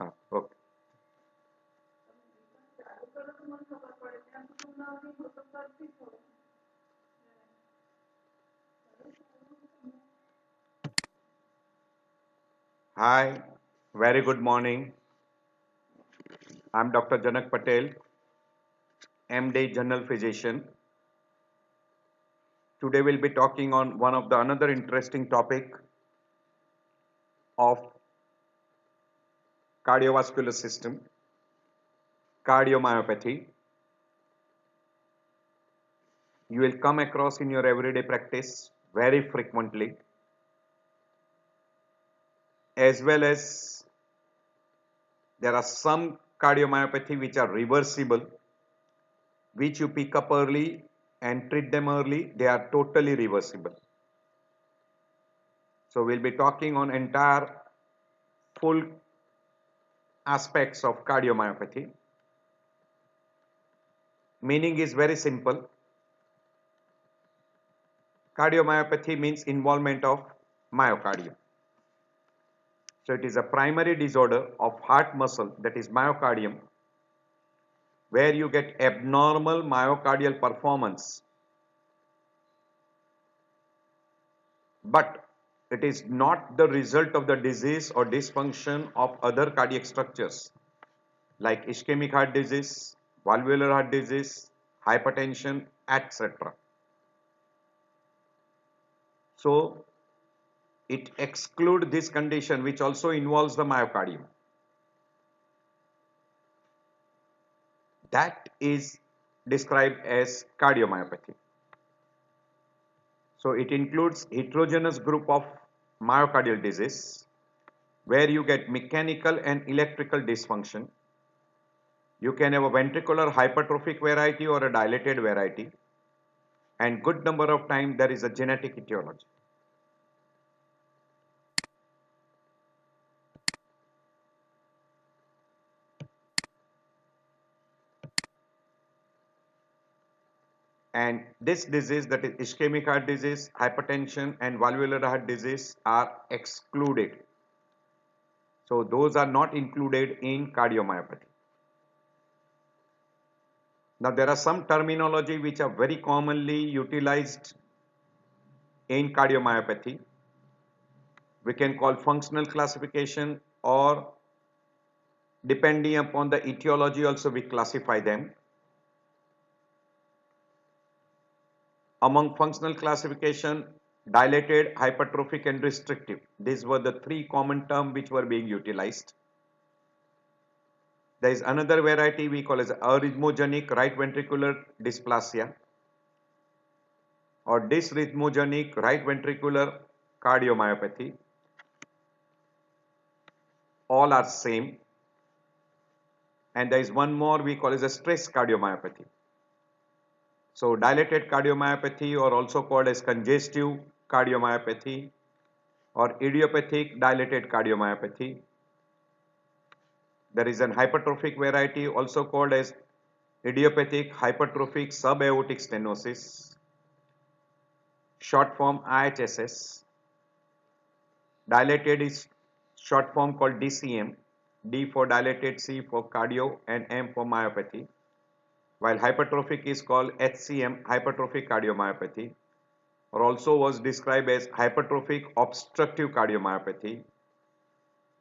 हाँ, okay. Hi, very good morning. I'm Dr. Janak Patel, MD General Physician. Today we'll be talking on one of the another interesting topic of cardiovascular system, cardiomyopathy. You will come across in your everyday practice very frequently, as well as there are some cardiomyopathy which are reversible, which you pick up early and treat them early. They are totally reversible. So we'll be talking on entire full aspects of cardiomyopathy. Meaning is very simple. Cardiomyopathy means involvement of myocardium. So it is a primary disorder of heart muscle, that is myocardium, where you get abnormal myocardial performance, but it is not the result of the disease or dysfunction of other cardiac structures like ischemic heart disease, valvular heart disease, hypertension, etc. So it excludes this condition which also involves the myocardium. That is described as cardiomyopathy. So it includes heterogeneous group of myocardial disease where you get mechanical and electrical dysfunction. You can have a ventricular hypertrophic variety or a dilated variety, and good number of times there is a genetic etiology. And this disease, that is ischemic heart disease, hypertension and valvular heart disease, are excluded. So those are not included in cardiomyopathy. Now there are some terminology which are very commonly utilized in cardiomyopathy. We can call functional classification, or depending upon the etiology also we classify them. Among functional classification, dilated, hypertrophic and restrictive. These were the three common terms which were being utilized. There is another variety we call as arrhythmogenic right ventricular dysplasia or dysrhythmogenic right ventricular cardiomyopathy. All are same. And there is one more we call as a stress cardiomyopathy. So dilated cardiomyopathy, or also called as congestive cardiomyopathy or idiopathic dilated cardiomyopathy. There is an hypertrophic variety also called as idiopathic hypertrophic subaortic stenosis, short form IHSS. Dilated is short form called DCM, D for dilated, C for cardio and M for myopathy, while hypertrophic is called HCM, hypertrophic cardiomyopathy, or also was described as hypertrophic obstructive cardiomyopathy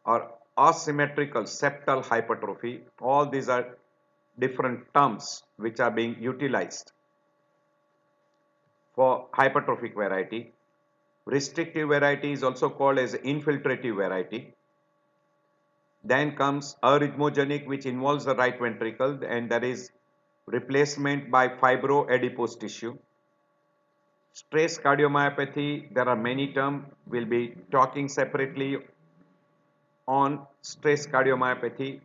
or asymmetrical septal hypertrophy. All these are different terms which are being utilized for hypertrophic variety. Restrictive variety is also called as infiltrative variety. Then comes arrhythmogenic, which involves the right ventricle, and that is replacement by fibroadipose tissue. Stress cardiomyopathy, there are many terms. We'll be talking separately on stress cardiomyopathy.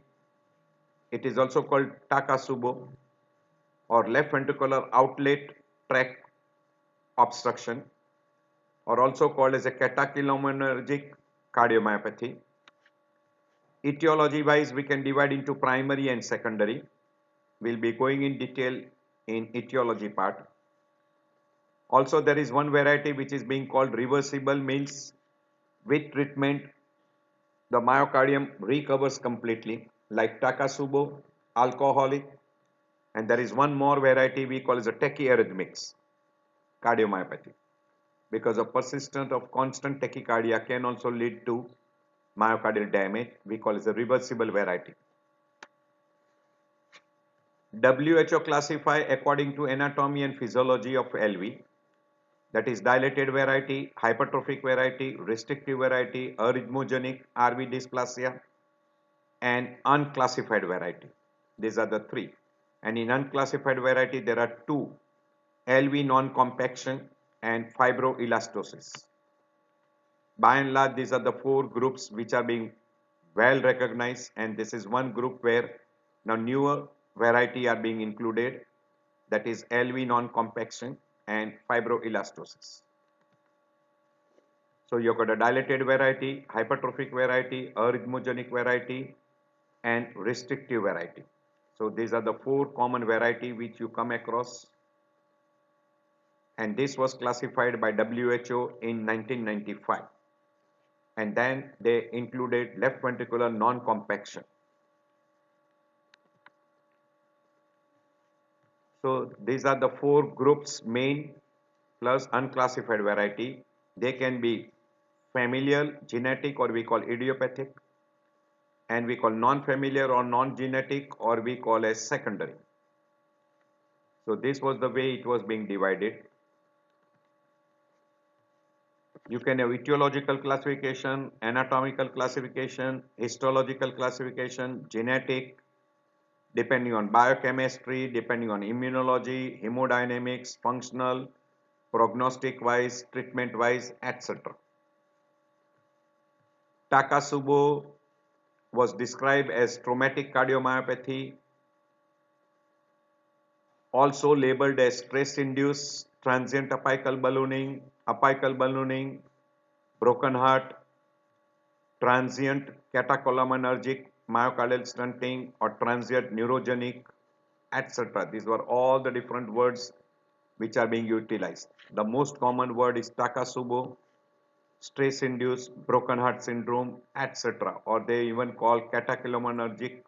It is also called Takotsubo or left ventricular outlet tract obstruction, or also called as a catecholaminergic cardiomyopathy. Etiology wise, we can divide into primary and secondary. We'll be going in detail in etiology part. Also, there is one variety which is being called reversible, means With treatment, the myocardium recovers completely, like Takotsubo, alcoholic, and there is one more variety we call as a tachyarrhythmics cardiomyopathy. Because of persistent of constant tachycardia can also lead to myocardial damage, we call it a reversible variety. WHO classify according to anatomy and physiology of LV, that is dilated variety, hypertrophic variety, restrictive variety, arrhythmogenic RV dysplasia, and unclassified variety. These are the three. And in unclassified variety, there are two: LV non-compaction and fibroelastosis. By and large, these are the four groups which are being well recognized, and this is one group where now newer variety are being included, that is LV non-compaction and fibroelastosis. So you've got a dilated variety, hypertrophic variety, arrhythmogenic variety, and restrictive variety. So these are the four common variety which you come across, and this was classified by WHO in 1995. And then they included left ventricular non-compaction. So these are the four groups, main plus unclassified variety. They can be familial, genetic, or we call idiopathic, and we call non-familiar or non-genetic, or we call as secondary. So this was the way it was being divided. You can have etiological classification, anatomical classification, histological classification, genetic, depending on biochemistry, depending on immunology, hemodynamics, functional, prognostic wise, treatment wise, etc. Takotsubo was described as traumatic cardiomyopathy, also labeled as stress-induced transient apical ballooning, broken heart, transient catecholaminergic myocardial stunting, or transient neurogenic, etc. These were all the different words which are being utilized. The most common word is Takotsubo, stress-induced broken heart syndrome, etc. Or they even call catecholaminergic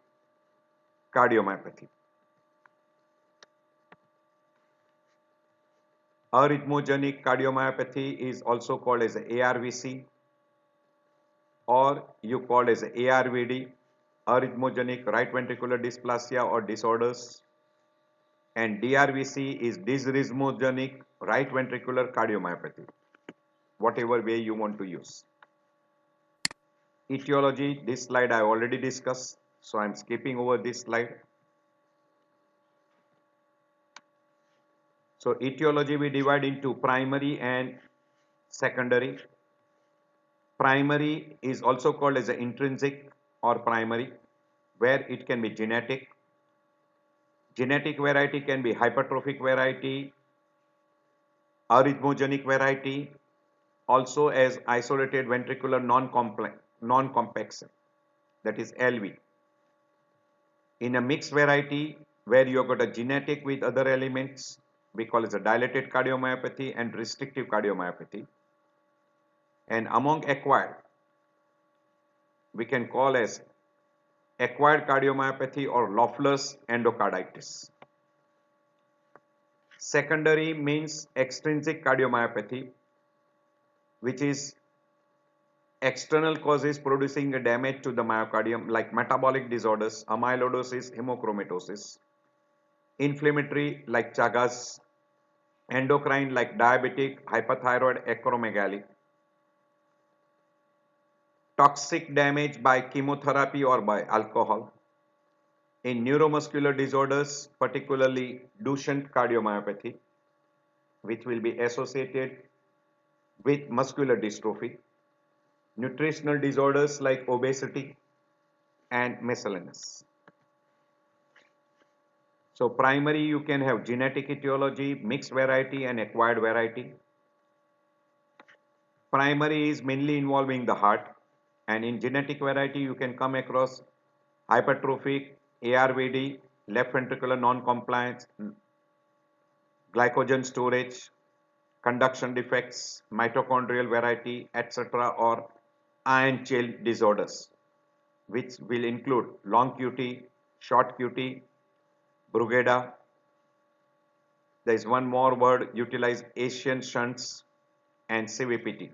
cardiomyopathy. Arrhythmogenic cardiomyopathy is also called as ARVC, or you call as ARVD, arrhythmogenic right ventricular dysplasia or disorders, and DRVC is dysrhythmogenic right ventricular cardiomyopathy, whatever way you want to use. Etiology, this slide I already discussed, so I am skipping over this slide. So etiology we divide into primary and secondary. Primary is also called as an intrinsic or primary, where it can be genetic. Genetic variety can be hypertrophic variety, arrhythmogenic variety, also as isolated ventricular non-compaction, that is LV. In a mixed variety where you have got a genetic with other elements, we call it a dilated cardiomyopathy and restrictive cardiomyopathy. And among acquired, we can call as acquired cardiomyopathy or Loeffler's endocarditis. Secondary means extrinsic cardiomyopathy, which is external causes producing a damage to the myocardium, like metabolic disorders, amyloidosis, hemochromatosis, inflammatory like Chagas, endocrine like diabetic, hyperthyroid, acromegaly, toxic damage by chemotherapy or by alcohol. In neuromuscular disorders, particularly Duchenne cardiomyopathy, which will be associated with muscular dystrophy, nutritional disorders like obesity and miscellaneous. So primary, you can have genetic etiology, mixed variety and acquired variety. Primary is mainly involving the heart, and in genetic variety you can come across hypertrophic, ARVD, left ventricular non-compliance, glycogen storage, conduction defects, mitochondrial variety, etc., or ion chain disorders, which will include long QT, short QT, Brugada. There is one more word utilized, Asian shunts and CVPT.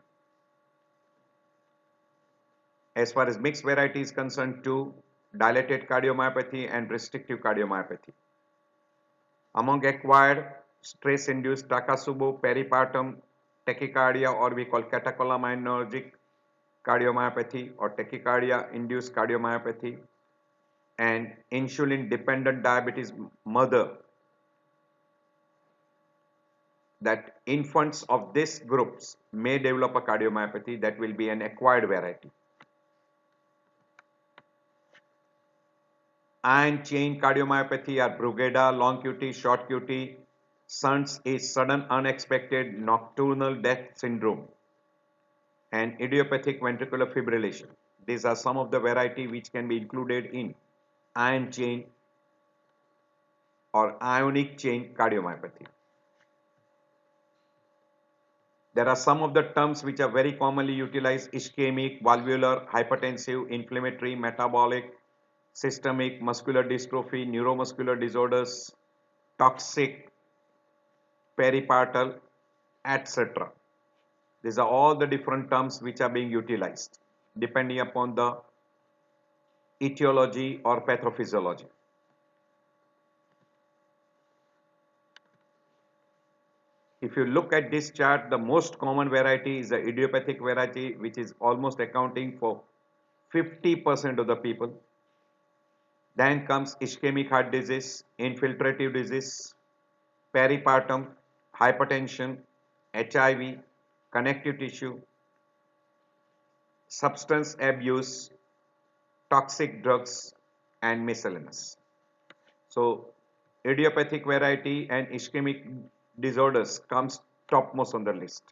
As far as mixed variety is concerned, two: dilated cardiomyopathy and restrictive cardiomyopathy. Among acquired stress-induced Takotsubo peripartum tachycardia, or we call catecholaminergic cardiomyopathy or tachycardia-induced cardiomyopathy, and insulin-dependent diabetes mother, that infants of these groups may develop a cardiomyopathy, that will be an acquired variety. Ion chain cardiomyopathy are Brugada, long QT, short QT. SUNS is sudden unexpected nocturnal death syndrome, and idiopathic ventricular fibrillation. These are some of the variety which can be included in ion chain or ionic chain cardiomyopathy. There are some of the terms which are very commonly utilized: ischemic, valvular, hypertensive, inflammatory, metabolic, systemic, muscular dystrophy, neuromuscular disorders, toxic, peripartal, etc. These are all the different terms which are being utilized depending upon the etiology or pathophysiology. If you look at this chart, the most common variety is the idiopathic variety, which is almost accounting for 50% of the people. Then comes ischemic heart disease, infiltrative disease, peripartum, hypertension, HIV, connective tissue, substance abuse, toxic drugs, and miscellaneous. So, idiopathic variety and ischemic disorders comes topmost on the list.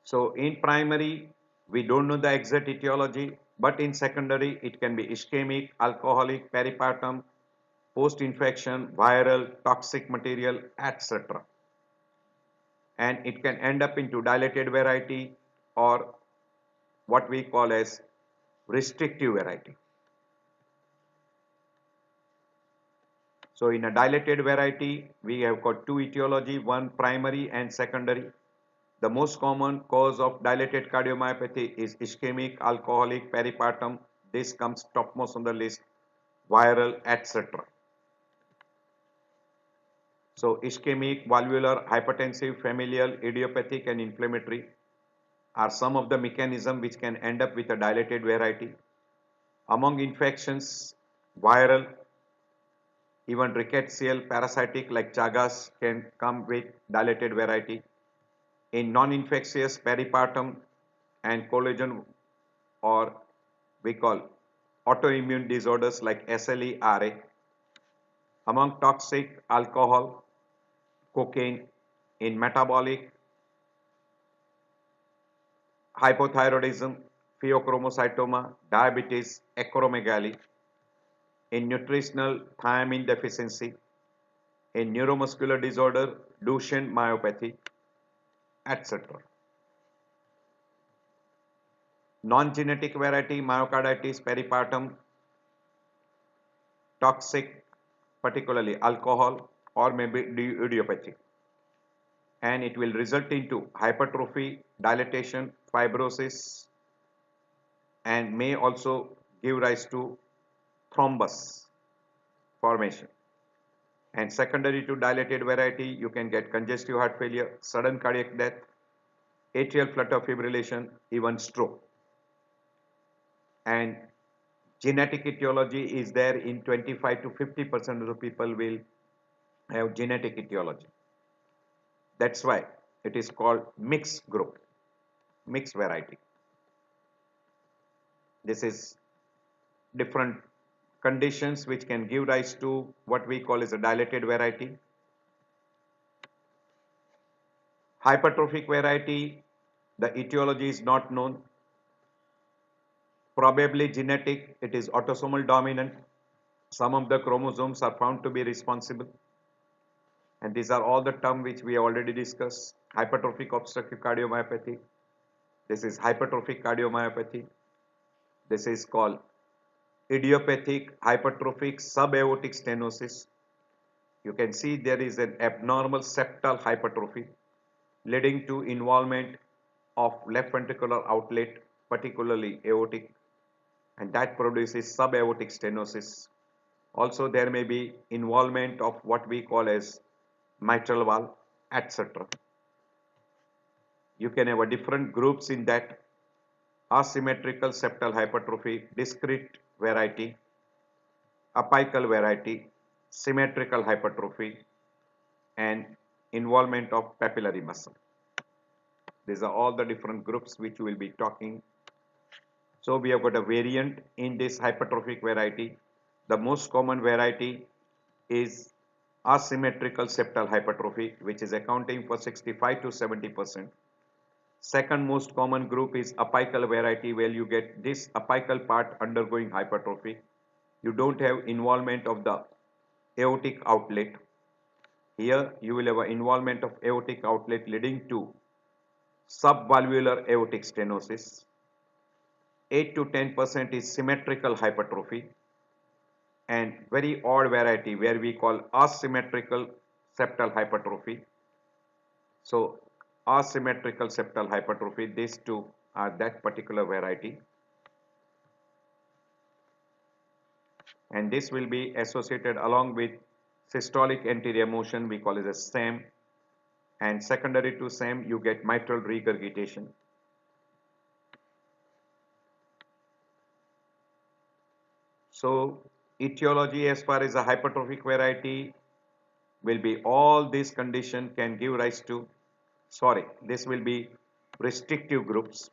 So, in primary, we don't know the exact etiology, but in secondary, it can be ischemic, alcoholic, peripartum, post-infection, viral, toxic material, etc. And it can end up into dilated variety or what we call as restrictive variety. So in a dilated variety, we have got two etiology, one primary and secondary. The most common cause of dilated cardiomyopathy is ischemic, alcoholic, peripartum. This comes topmost on the list, viral, etc. So ischemic, valvular, hypertensive, familial, idiopathic and inflammatory are some of the mechanisms which can end up with a dilated variety. Among infections, viral, even rickettsial, parasitic like Chagas can come with dilated variety. In non-infectious, peripartum and collagen, or we call autoimmune disorders like SLE, RA. Among toxic, alcohol, cocaine. In metabolic, hypothyroidism, pheochromocytoma, diabetes, acromegaly. In nutritional, thiamine deficiency. In neuromuscular disorder, Duchenne myopathy, etc. Non-genetic variety, myocarditis, peripartum, toxic, particularly alcohol, or maybe idiopathic. And it will result into hypertrophy, dilatation, fibrosis, and may also give rise to thrombus formation. And secondary to dilated variety, you can get congestive heart failure, sudden cardiac death, atrial flutter fibrillation, even stroke. And genetic etiology is there in 25 to 50% of the people will have genetic etiology. That's why it is called mixed group, mixed variety. This is different conditions which can give rise to what we call as a dilated variety. Hypertrophic variety, the etiology is not known. Probably genetic, it is autosomal dominant. Some of the chromosomes are found to be responsible. And these are all the terms which we already discussed. hypertrophic obstructive cardiomyopathy. This is hypertrophic cardiomyopathy. This is called idiopathic hypertrophic subaortic stenosis. You can see there is an abnormal septal hypertrophy leading to involvement of left ventricular outlet, particularly aortic, and that produces subaortic stenosis. Also, there may be involvement of what we call as mitral valve, etc. You can have a different groups in that: asymmetrical septal hypertrophy, discrete variety, apical variety, symmetrical hypertrophy, and involvement of papillary muscle. These are all the different groups which we will be talking. So we have got a variant in this hypertrophic variety. The most common variety is asymmetrical septal hypertrophy, which is accounting for 65 to 70%. Second most common group is apical variety, where you get this apical part undergoing hypertrophy. You don't have involvement of the aortic outlet. Here you will have an involvement of aortic outlet leading to subvalvular aortic stenosis. 8 to 10% is symmetrical hypertrophy, and very odd variety where we call asymmetrical septal hypertrophy. So asymmetrical septal hypertrophy, these two are that particular variety, and this will be associated along with systolic anterior motion, we call it as SAM, and secondary to SAM you get mitral regurgitation. So etiology as far as a hypertrophic variety will be all these conditions can give rise to, this will be restrictive groups.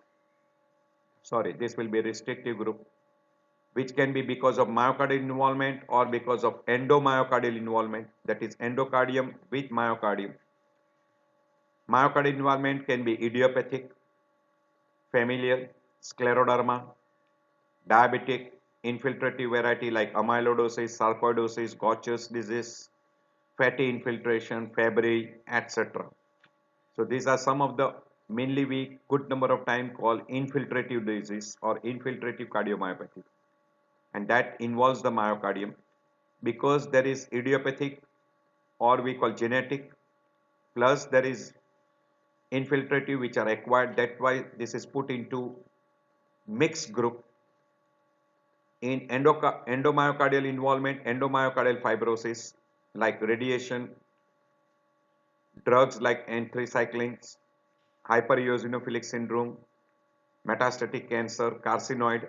This will be restrictive group, which can be because of myocardial involvement or because of endomyocardial involvement, that is endocardium with myocardium. Myocardial involvement can be idiopathic, familial, scleroderma, diabetic, infiltrative variety like amyloidosis, sarcoidosis, Gaucher's disease, fatty infiltration, Fabry, etc. So these are some of the mainly we good number of time call infiltrative disease or infiltrative cardiomyopathy, and that involves the myocardium because there is idiopathic or we call genetic, plus there is infiltrative which are acquired. That's why this is put into mixed group. In endomyocardial involvement, endomyocardial fibrosis like radiation, drugs like anthracyclines, hypereosinophilic syndrome, metastatic cancer, carcinoid,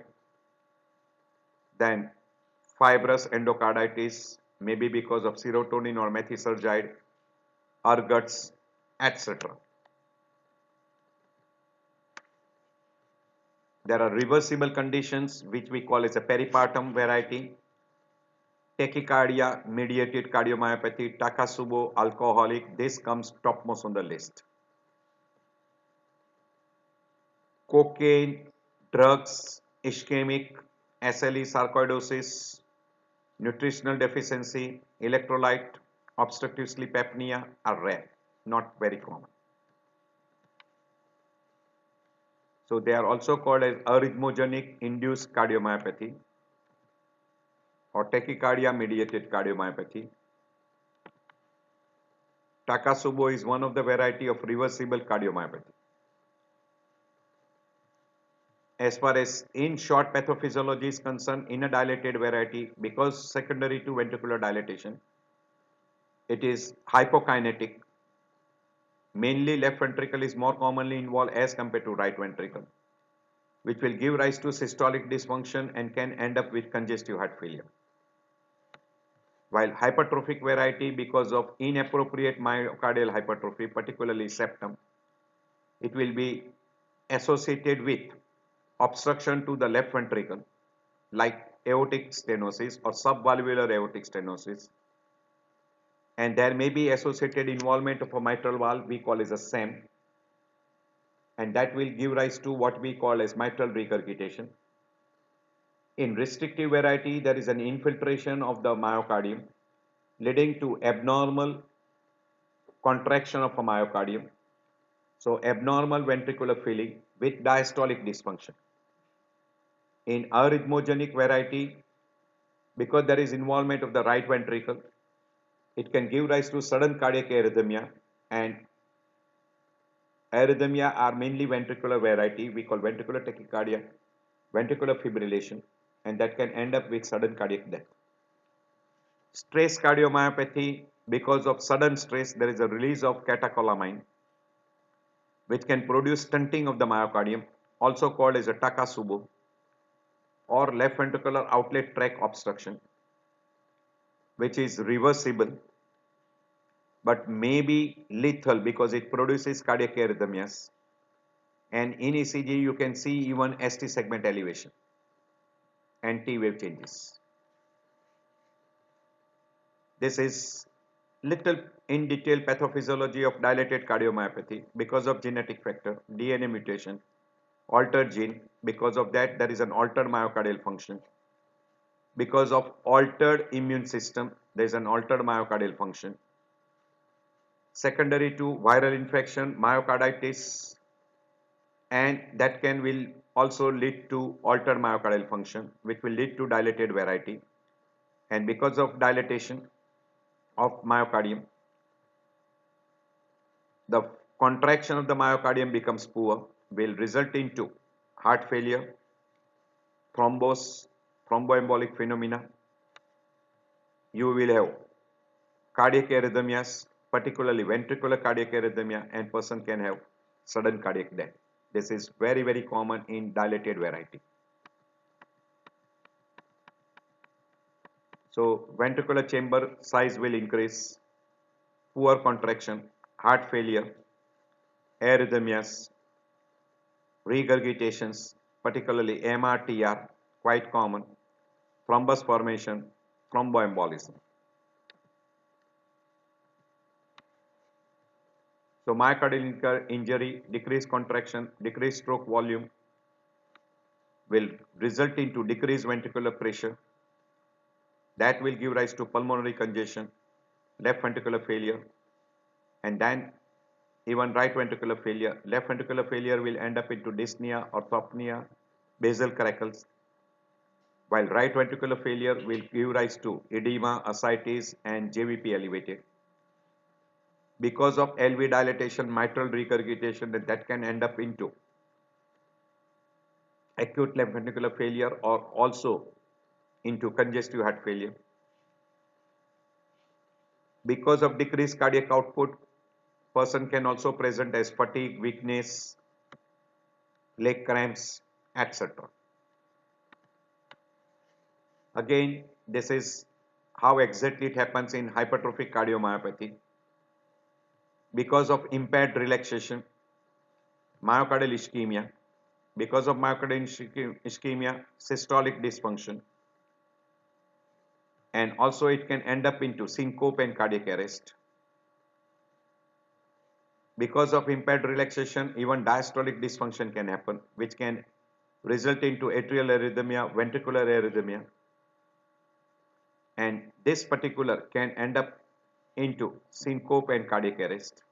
then fibrous endocarditis, maybe because of serotonin or methysergide, ergots, etc. There are reversible conditions which we call as a peripartum variety, tachycardia mediated cardiomyopathy, Takotsubo, alcoholic, this comes topmost on the list. Cocaine, drugs, ischemic, SLE, sarcoidosis, nutritional deficiency, electrolyte, obstructive sleep apnea are rare, not very common. So they are also called as arrhythmogenic induced cardiomyopathy or tachycardia mediated cardiomyopathy. Takotsubo is one of the variety of reversible cardiomyopathy. As far as in short pathophysiology is concerned, in a dilated variety, because secondary to ventricular dilatation, it is hypokinetic. Mainly left ventricle is more commonly involved as compared to right ventricle, which will give rise to systolic dysfunction and can end up with congestive heart failure. While hypertrophic variety, because of inappropriate myocardial hypertrophy, particularly septum, it will be associated with obstruction to the left ventricle like aortic stenosis or subvalvular aortic stenosis, and there may be associated involvement of a mitral valve we call as a SAM, and that will give rise to what we call as mitral regurgitation. In restrictive variety, there is an infiltration of the myocardium leading to abnormal contraction of a myocardium, So abnormal ventricular filling with diastolic dysfunction. In arrhythmogenic variety, because there is involvement of the right ventricle, it can give rise to sudden cardiac arrhythmia, and arrhythmia are mainly ventricular variety. We call ventricular tachycardia, ventricular fibrillation, and that can end up with sudden cardiac death. Stress cardiomyopathy, because of sudden stress, there is a release of catecholamine, which can produce stunting of the myocardium, also called as a Takasubo, or left ventricular outlet tract obstruction, which is reversible but may be lethal because it produces cardiac arrhythmias. And in ECG, you can see even ST segment elevation and T wave changes. This is little in detail pathophysiology of dilated cardiomyopathy because of genetic factor, DNA mutation, altered gene. Because of that, there is an altered myocardial function. Because of altered immune system, there is an altered myocardial function. Secondary to viral infection, myocarditis, and that will also lead to altered myocardial function, which will lead to dilated variety. And because of dilatation of myocardium, the contraction of the myocardium becomes poor, will result into heart failure, thromboembolic phenomena. You will have cardiac arrhythmias, particularly ventricular cardiac arrhythmia, and person can have sudden cardiac death. This is very, very common in dilated variety. So ventricular chamber size will increase, poor contraction, heart failure, arrhythmias, regurgitations, particularly MRTR, quite common, thrombus formation, thromboembolism. So myocardial injury, decreased contraction, decreased stroke volume will result into decreased ventricular pressure. That will give rise to pulmonary congestion, left ventricular failure, and then even right ventricular failure. Left ventricular failure will end up into dyspnea, orthopnea, basal crackles, while right ventricular failure will give rise to edema, ascites, and JVP elevated. Because of LV dilatation, mitral regurgitation, that can end up into acute left ventricular failure or also into congestive heart failure. Because of decreased cardiac output, person can also present as fatigue, weakness, leg cramps, etc. Again, this is how exactly it happens in hypertrophic cardiomyopathy. Because of impaired relaxation, myocardial ischemia. Because of myocardial ischemia, systolic dysfunction. And also it can end up into syncope and cardiac arrest. Because of impaired relaxation, even diastolic dysfunction can happen, which can result into atrial arrhythmia, ventricular arrhythmia. And this particular can end up into syncope and cardiac arrest.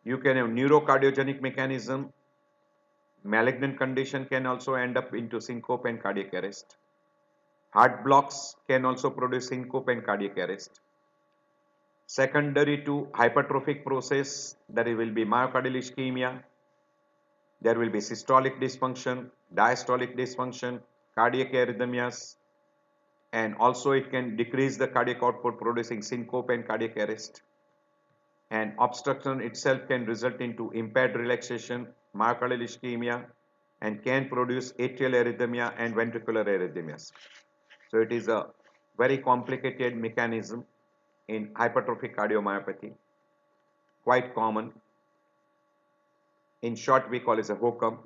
You can have neurocardiogenic mechanism. Malignant condition can also end up into syncope and cardiac arrest. Heart blocks can also produce syncope and cardiac arrest. Secondary to hypertrophic process, there will be myocardial ischemia, there will be systolic dysfunction, diastolic dysfunction, cardiac arrhythmias, and also it can decrease the cardiac output producing syncope and cardiac arrest. And obstruction itself can result into impaired relaxation, myocardial ischemia, and can produce atrial arrhythmia and ventricular arrhythmias. So it is a very complicated mechanism in hypertrophic cardiomyopathy, quite common. In short, we call it a HOCM.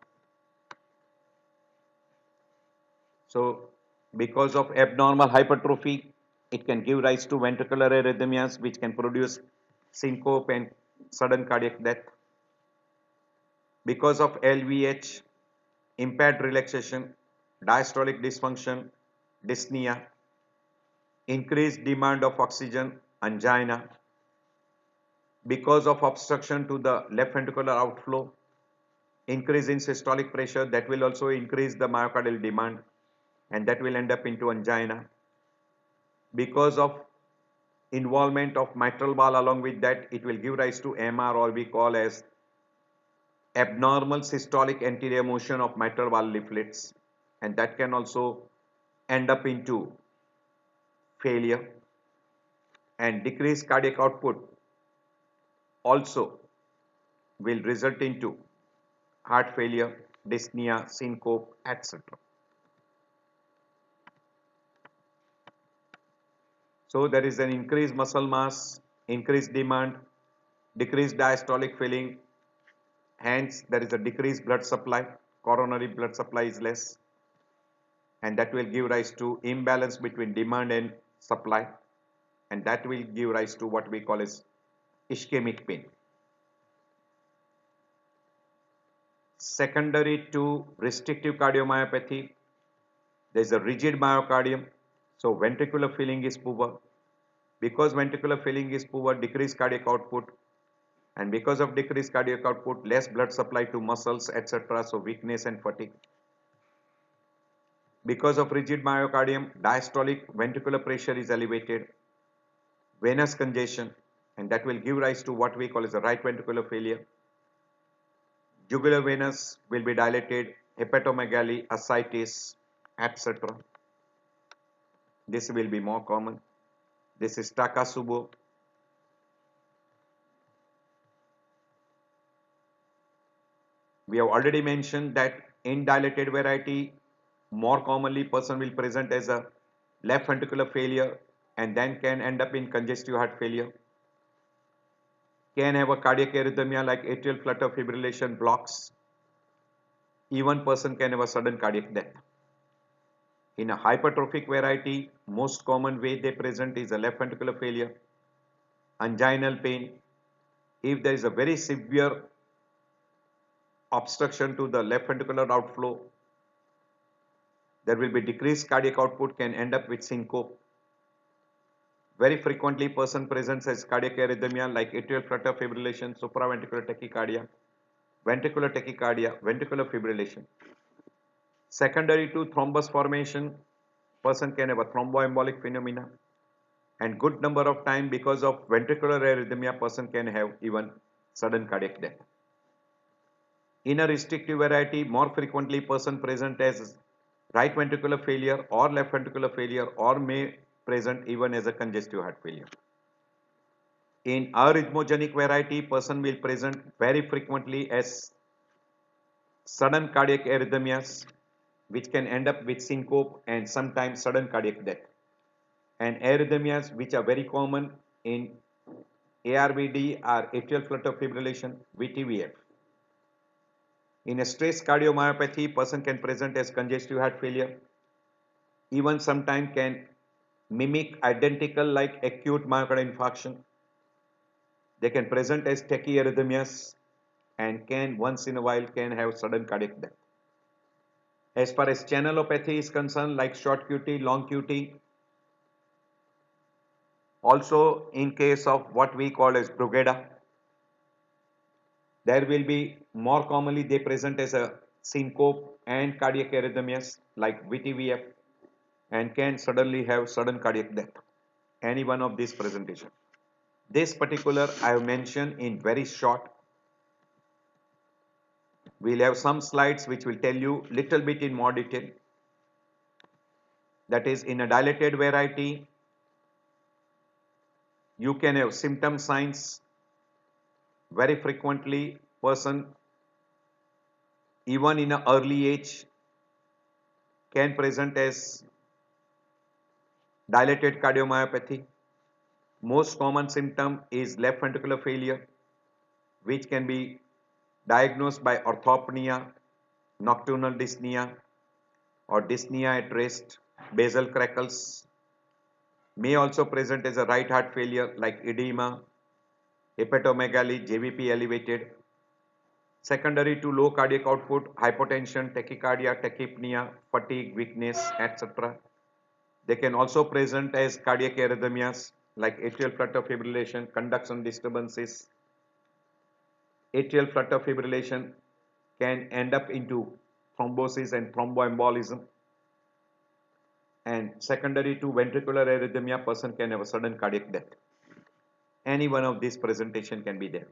So because of abnormal hypertrophy, it can give rise to ventricular arrhythmias, which can produce syncope and sudden cardiac death. Because of LVH, impaired relaxation, diastolic dysfunction, dyspnea, increased demand of oxygen, angina, because of obstruction to the left ventricular outflow, increase in systolic pressure, that will also increase the myocardial demand and that will end up into angina. Because of involvement of mitral valve along with that, it will give rise to MR, or we call as abnormal systolic anterior motion of mitral valve leaflets, and that can also end up into failure. And decreased cardiac output also will result into heart failure, dyspnea, syncope, etc. So there is an increased muscle mass, increased demand, decreased diastolic filling, hence there is a decreased blood supply, coronary blood supply is less, and that will give rise to imbalance between demand and supply, and that will give rise to what we call as ischemic pain. Secondary to restrictive cardiomyopathy, there is a rigid myocardium, so ventricular filling is poor. Because ventricular filling is poor, decreased cardiac output, and because of decreased cardiac output, less blood supply to muscles, etc. So weakness and fatigue. Because of rigid myocardium, diastolic ventricular pressure is elevated, venous congestion, and that will give rise to what we call as a right ventricular failure. Jugular venous will be dilated, hepatomegaly, ascites, etc. This will be more common. This is Takasubo. We have already mentioned that in dilated variety, more commonly person will present as a left ventricular failure and then can end up in congestive heart failure. Can have a cardiac arrhythmia like atrial flutter fibrillation blocks. Even person can have a sudden cardiac death. In a hypertrophic variety, most common way they present is a left ventricular failure, anginal pain. If there is a very severe obstruction to the left ventricular outflow, there will be decreased cardiac output, can end up with syncope. Very frequently person presents as cardiac arrhythmia like atrial flutter fibrillation, supraventricular tachycardia, ventricular fibrillation. Secondary to thrombus formation, person can have a thromboembolic phenomena, and good number of time because of ventricular arrhythmia person can have even sudden cardiac death. In a restrictive variety, more frequently person present as right ventricular failure or left ventricular failure, or may present even as a congestive heart failure. In arrhythmogenic variety, person will present very frequently as sudden cardiac arrhythmias, which can end up with syncope and sometimes sudden cardiac death. And arrhythmias which are very common in ARVD are atrial flutter fibrillation, VTVF. In a stress cardiomyopathy, person can present as congestive heart failure, even sometimes can mimic identical like acute myocardial infarction. They can present as tachyarrhythmias and can once in a while can have sudden cardiac death. As far as channelopathy is concerned, like short QT, long QT, also in case of what we call as Brugada, there will be more commonly they present as a syncope and cardiac arrhythmias like VTVF and can suddenly have sudden cardiac death. Any one of these presentation. This particular I have mentioned in very short. We'll have some slides which will tell you little bit in more detail. That is, in a dilated variety, you can have symptom signs. Very frequently person even in an early age can present as dilated cardiomyopathy. Most common symptom is left ventricular failure, which can be diagnosed by orthopnea, nocturnal dyspnea, or dyspnea at rest, basal crackles. May also present as a right heart failure like edema, hepatomegaly, JVP elevated. Secondary to low cardiac output, hypotension, tachycardia, tachypnea, fatigue, weakness, etc. They can also present as cardiac arrhythmias like atrial flutter fibrillation, conduction disturbances. Atrial flutter fibrillation can end up into thrombosis and thromboembolism. And secondary to ventricular arrhythmia, person can have a sudden cardiac death. Any one of these presentation can be there.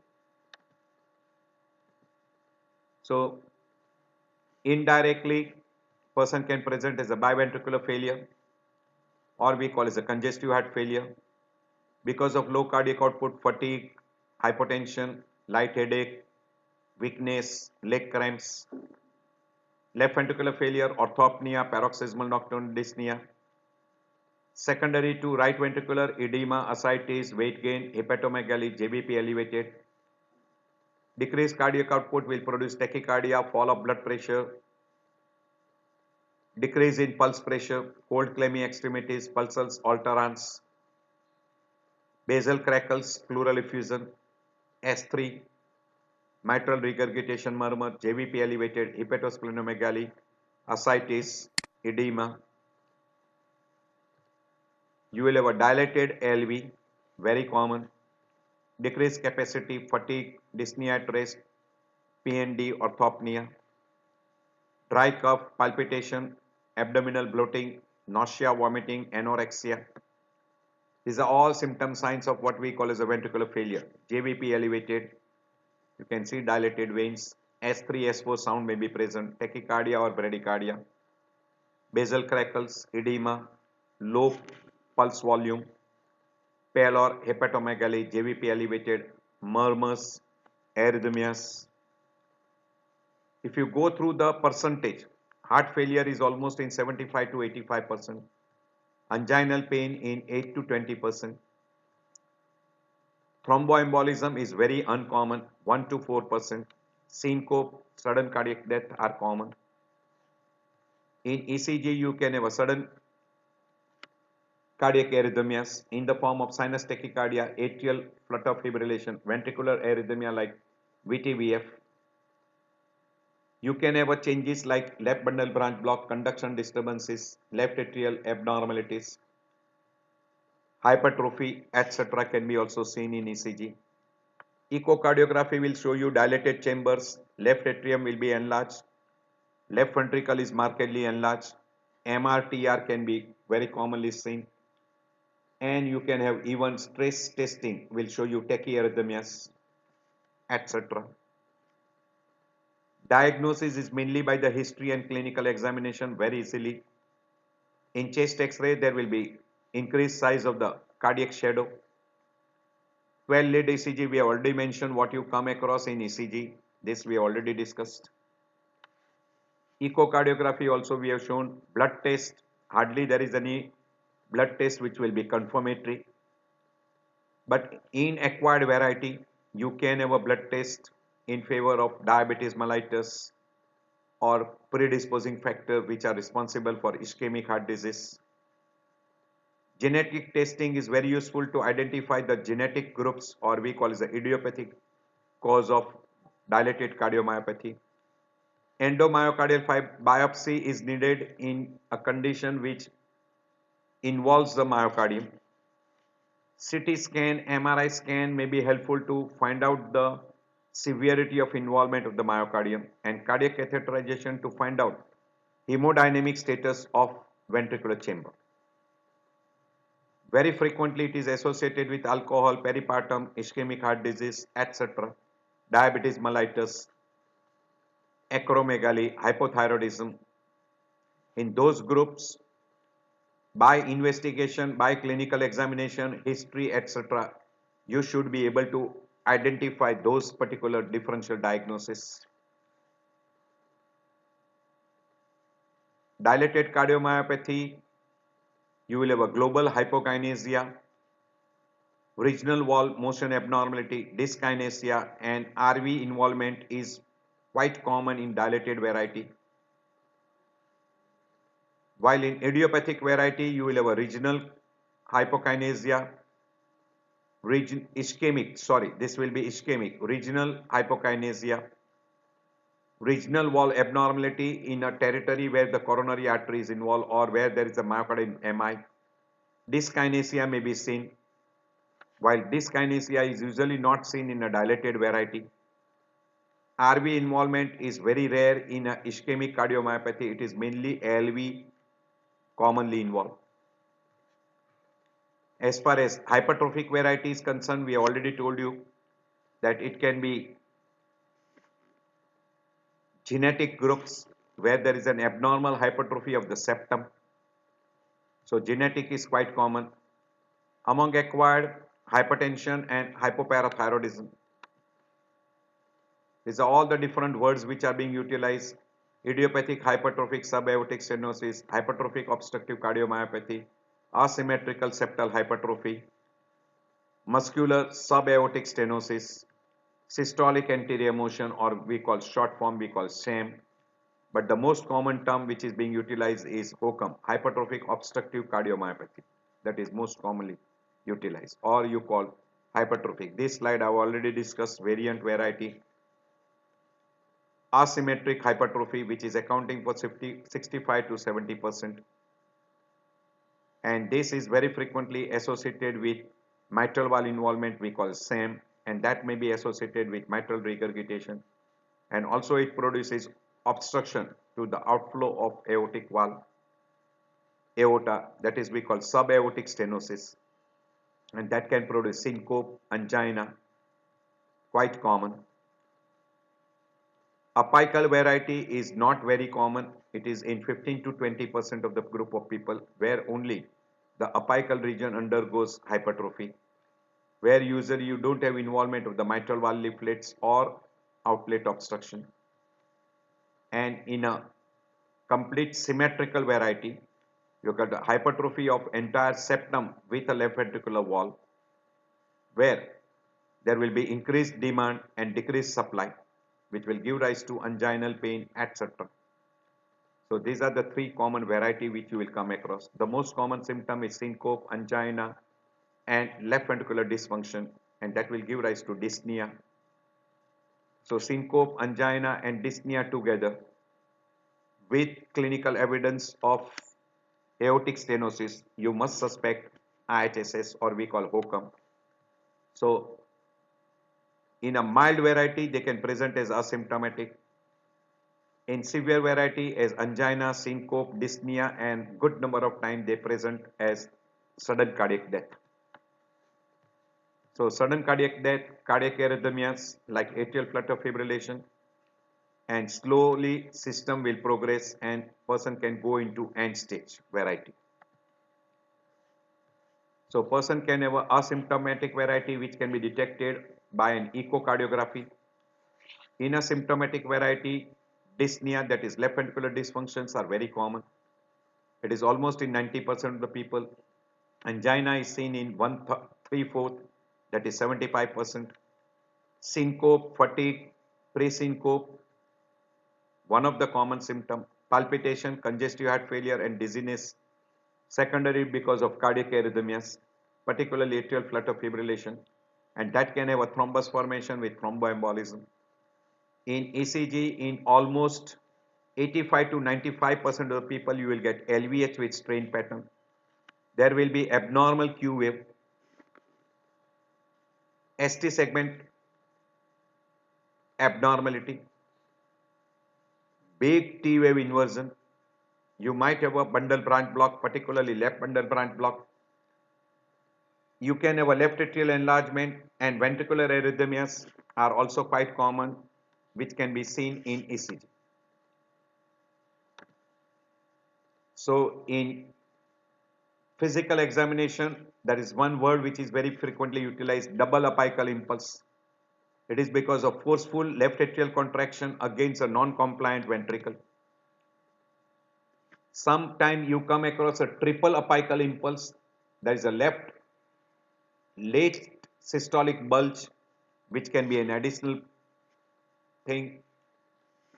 So indirectly, person can present as a biventricular failure, or we call as a congestive heart failure, because of low cardiac output, fatigue, hypotension, light headache, weakness, leg cramps. Left ventricular failure, orthopnea, paroxysmal nocturnal dyspnea. Secondary to right ventricular edema, ascites, weight gain, hepatomegaly, JBP elevated. Decreased cardiac output will produce tachycardia, fall of blood pressure, decrease in pulse pressure, cold clammy extremities, pulses alterans, basal crackles, pleural effusion, S3, mitral regurgitation murmur, JVP elevated, hepatosplenomegaly, ascites, edema. You will have a dilated LV, very common, decreased capacity, fatigue, dyspnea at rest, PND, orthopnea, dry cough, palpitation, abdominal bloating, nausea, vomiting, anorexia. These are all symptom signs of what we call as a ventricular failure. JVP elevated, you can see dilated veins, S3, S4 sound may be present, tachycardia or bradycardia, basal crackles, edema, low pulse volume, pallor, hepatomegaly, JVP elevated, murmurs, arrhythmias. If you go through the percentage, heart failure is almost in 75 to 85%, anginal pain in 8 to 20%, thromboembolism is very uncommon, 1 to 4%, syncope, sudden cardiac death are common. In ECG, you can have a sudden cardiac arrhythmias in the form of sinus tachycardia, atrial flutter fibrillation, ventricular arrhythmia like VTVF. You can have a changes like left bundle branch block, conduction disturbances, left atrial abnormalities, hypertrophy, etc. can be also seen in ECG. Echocardiography will show you dilated chambers, left atrium will be enlarged, left ventricle is markedly enlarged, MRTR can be very commonly seen, and you can have even stress testing will show you tachyarrhythmias, etc. Diagnosis is mainly by the history and clinical examination very easily. In chest X-ray, there will be increased size of the cardiac shadow. 12-lead ECG, we have already mentioned what you come across in ECG. This we already discussed. Echocardiography also we have shown. Blood test, hardly there is any blood test which will be confirmatory. But in acquired variety, you can have a blood test in favor of diabetes mellitus or predisposing factor which are responsible for ischemic heart disease. Genetic testing is very useful to identify the genetic groups, or we call it the idiopathic cause of dilated cardiomyopathy. Endomyocardial biopsy is needed in a condition which involves the myocardium. CT scan, MRI scan may be helpful to find out the severity of involvement of the myocardium, and cardiac catheterization to find out hemodynamic status of ventricular chamber. Very frequently it is associated with alcohol, peripartum, ischemic heart disease, etc., diabetes mellitus, acromegaly, hypothyroidism. In those groups, by investigation, by clinical examination, history, etc., you should be able to identify those particular differential diagnoses. Dilated cardiomyopathy, you will have a global hypokinesia, regional wall motion abnormality, dyskinesia, and RV involvement is quite common in dilated variety. While in idiopathic variety, you will have a regional hypokinesia, this will be ischemic, regional hypokinesia, regional wall abnormality in a territory where the coronary artery is involved or where there is a myocardial MI. Dyskinesia may be seen. while dyskinesia is usually not seen in a dilated variety. RV involvement is very rare in a ischemic cardiomyopathy. It is mainly ALV commonly involved. As far as hypertrophic variety is concerned, we already told you that it can be genetic groups where there is an abnormal hypertrophy of the septum. So genetic is quite common. Among acquired, hypertension and hypoparathyroidism. These are all the different words which are being utilized. Idiopathic hypertrophic subaortic stenosis, hypertrophic obstructive cardiomyopathy, asymmetrical septal hypertrophy, muscular subaortic stenosis, systolic anterior motion, or we call short form we call SAM. But the most common term which is being utilized is HOCM, hypertrophic obstructive cardiomyopathy. That is most commonly utilized, or you call hypertrophic. This slide I have already discussed variant variety. Asymmetric hypertrophy, which is accounting for 65 to 70%. And this is very frequently associated with mitral valve involvement, we call SAM, and that may be associated with mitral regurgitation. And also it produces obstruction to the outflow of aortic valve, aorta, that is we call subaortic stenosis, and that can produce syncope, angina, quite common. Apical variety is not very common. It is in 15 to 20% of the group of people where only the apical region undergoes hypertrophy, where usually you don't have involvement of the mitral valve leaflets or outlet obstruction. And in a complete symmetrical variety, you got the hypertrophy of entire septum with a left ventricular wall, where there will be increased demand and decreased supply, which will give rise to anginal pain, etc. So these are the three common variety which you will come across. The most common symptom is syncope, angina, and left ventricular dysfunction, and that will give rise to dyspnea. So syncope, angina, and dyspnea together with clinical evidence of aortic stenosis, you must suspect IHSS, or we call HOCM. So in a mild variety, they can present as asymptomatic. In severe variety as angina, syncope, dyspnea, and good number of times they present as sudden cardiac death. So sudden cardiac death, cardiac arrhythmias like atrial flutter fibrillation, and slowly system will progress and person can go into end stage variety. So person can have an asymptomatic variety which can be detected by an echocardiography. In a symptomatic variety, dyspnea, that is left ventricular dysfunctions, are very common. It is almost in 90% of the people. Angina is seen in 1/3/4, that is 75%. Syncope, fatigue, pre-syncope, one of the common symptoms. Palpitation, congestive heart failure, and dizziness, secondary because of cardiac arrhythmias, particularly atrial flutter fibrillation, and that can have a thrombus formation with thromboembolism. In ECG, in almost 85 to 95% of the people, you will get LVH with strain pattern. There will be abnormal Q wave, ST segment abnormality, big T wave inversion. You might have a bundle branch block, particularly left bundle branch block. You can have a left atrial enlargement, and ventricular arrhythmias are also quite common, which can be seen in ECG. So in physical examination, there is one word which is very frequently utilized, double apical impulse. It is because of forceful left atrial contraction against a non-compliant ventricle. Sometime you come across a triple apical impulse. There is a left late systolic bulge, which can be an additional thing.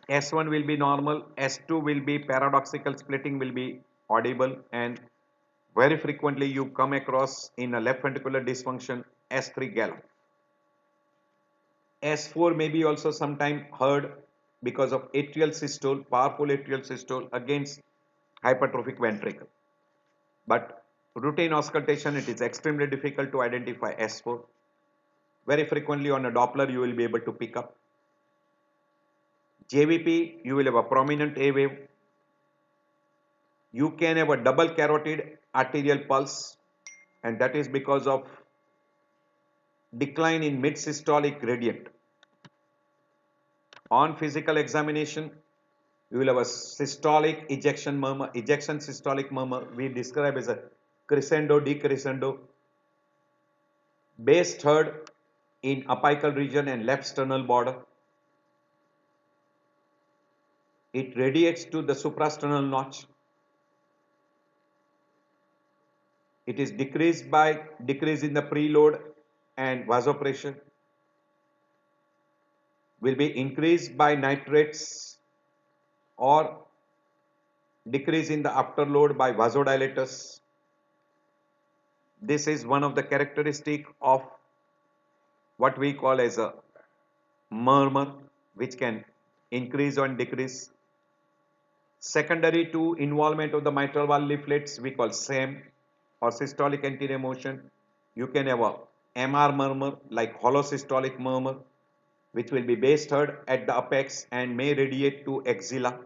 S1 will be normal, S2 will be paradoxical splitting will be audible, and very frequently you come across in a left ventricular dysfunction S3 gallop. S4 may be also sometime heard because of atrial systole, powerful atrial systole against hypertrophic ventricle. But routine auscultation, it is extremely difficult to identify S4. Very frequently on a Doppler you will be able to pick up. JVP, you will have a prominent A wave. You can have a double carotid arterial pulse, and that is because of decline in mid-systolic gradient. On physical examination, you will have a systolic ejection murmur, ejection systolic murmur we describe as a crescendo, decrescendo, base third in apical region and left sternal border. It radiates to the suprasternal notch. It is decreased by decrease in the preload and vasopressure. Will be increased by nitrates or decrease in the afterload by vasodilators. This is one of the characteristic of what we call as a murmur, which can increase or decrease. Secondary to involvement of the mitral valve leaflets, we call SAM or systolic anterior motion. You can have a MR murmur like hollow systolic murmur, which will be base third at the apex and may radiate to axilla.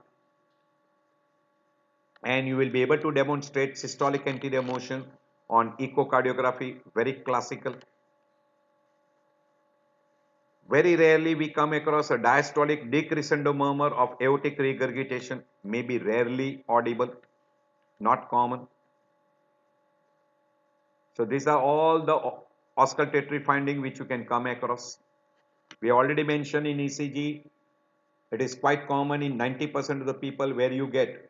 And you will be able to demonstrate systolic anterior motion on echocardiography, very classical. Very rarely we come across a diastolic decrescendo murmur of aortic regurgitation, maybe rarely audible, not common. So these are all the auscultatory findings which you can come across. We already mentioned in ECG, it is quite common in 90% of the people where you get